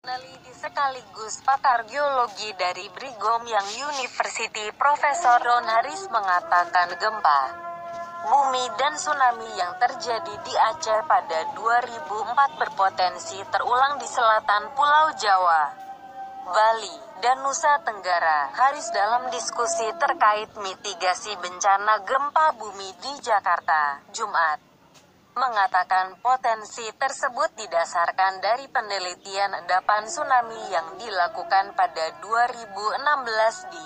Peneliti sekaligus pakar geologi dari Brigham Young University Profesor Ron Harris mengatakan gempa bumi dan tsunami yang terjadi di Aceh pada 2004 berpotensi terulang di selatan Pulau Jawa, Bali, dan Nusa Tenggara. Harris dalam diskusi terkait mitigasi bencana gempa bumi di Jakarta, Jumat, mengatakan potensi tersebut didasarkan dari penelitian endapan tsunami yang dilakukan pada 2016 di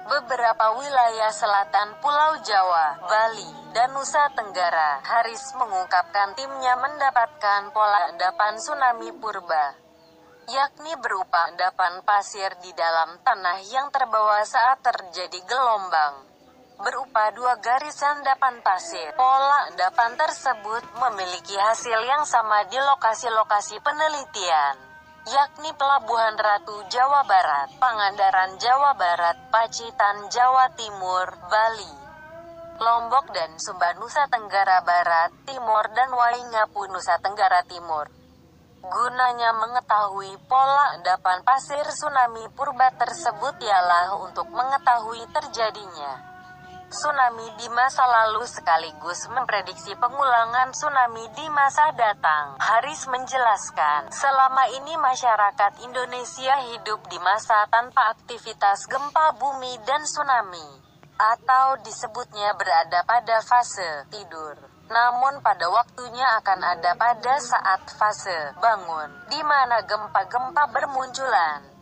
beberapa wilayah selatan Pulau Jawa, Bali, dan Nusa Tenggara. Harris mengungkapkan timnya mendapatkan pola endapan tsunami purba, yakni berupa endapan pasir di dalam tanah yang terbawa saat terjadi gelombang, berupa dua garis endapan pasir. Pola endapan tersebut memiliki hasil yang sama di lokasi-lokasi penelitian, yakni Pelabuhan Ratu Jawa Barat, Pangandaran Jawa Barat, Pacitan Jawa Timur, Bali, Lombok dan Sumba Nusa Tenggara Barat, Timur dan Waingapu Nusa Tenggara Timur. Gunanya mengetahui pola endapan pasir tsunami purba tersebut ialah untuk mengetahui terjadinya tsunami di masa lalu sekaligus memprediksi pengulangan tsunami di masa datang. Harris menjelaskan, selama ini masyarakat Indonesia hidup di masa tanpa aktivitas gempa bumi dan tsunami, atau disebutnya berada pada fase tidur. Namun pada waktunya akan ada pada saat fase bangun, di mana gempa-gempa bermunculan.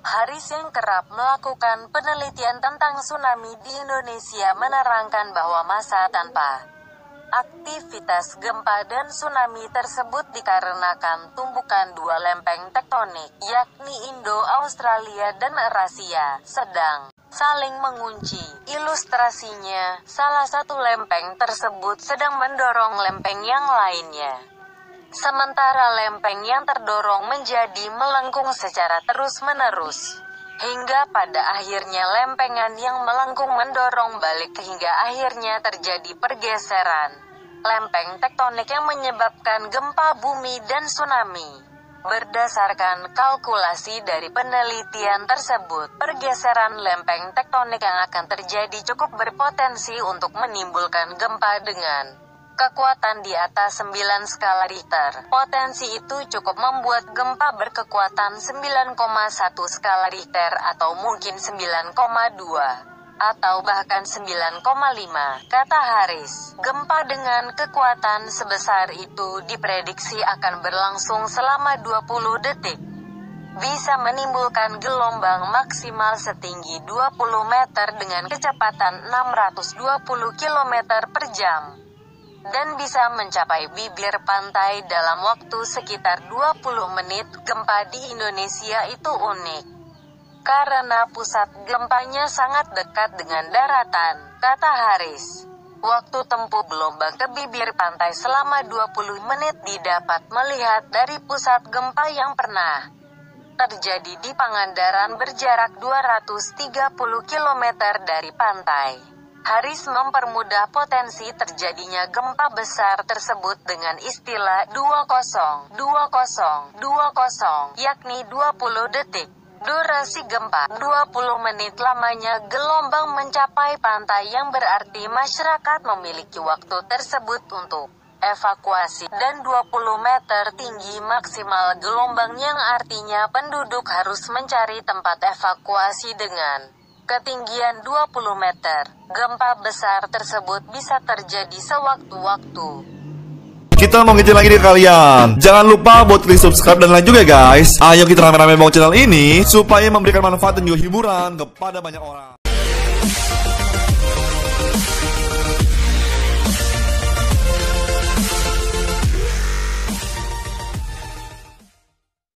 Harris yang kerap melakukan penelitian tentang tsunami di Indonesia menerangkan bahwa masa tanpa aktivitas gempa dan tsunami tersebut dikarenakan tumbukan dua lempeng tektonik, yakni Indo-Australia dan Eurasia, sedang saling mengunci. Ilustrasinya, salah satu lempeng tersebut sedang mendorong lempeng yang lainnya, sementara lempeng yang terdorong menjadi melengkung secara terus-menerus, hingga pada akhirnya lempengan yang melengkung mendorong balik hingga akhirnya terjadi pergeseran lempeng tektonik yang menyebabkan gempa bumi dan tsunami. Berdasarkan kalkulasi dari penelitian tersebut, pergeseran lempeng tektonik yang akan terjadi cukup berpotensi untuk menimbulkan gempa dengan kekuatan di atas 9 skala Richter. Potensi itu cukup membuat gempa berkekuatan 9,1 skala Richter atau mungkin 9,2 atau bahkan 9,5, kata Harris. Gempa dengan kekuatan sebesar itu diprediksi akan berlangsung selama 20 detik. Bisa menimbulkan gelombang maksimal setinggi 20 meter dengan kecepatan 620 km per jam. Dan bisa mencapai bibir pantai dalam waktu sekitar 20 menit. Gempa di Indonesia itu unik karena pusat gempanya sangat dekat dengan daratan, kata Harris. Waktu tempuh gelombang ke bibir pantai selama 20 menit didapat melihat dari pusat gempa yang pernah terjadi di Pangandaran berjarak 230 km dari pantai. Harris mempermudah potensi terjadinya gempa besar tersebut dengan istilah 20-20-20, yakni 20 detik. Durasi gempa 20 menit lamanya gelombang mencapai pantai yang berarti masyarakat memiliki waktu tersebut untuk evakuasi, dan 20 meter tinggi maksimal gelombang yang artinya penduduk harus mencari tempat evakuasi dengan ketinggian 20 meter. Gempa besar tersebut bisa terjadi sewaktu-waktu. Kita mau ngejar lagi di kalian. Jangan lupa buat klik subscribe dan like juga guys. Ayo kita rame-rame bangun channel ini supaya memberikan manfaat dan juga hiburan kepada banyak orang.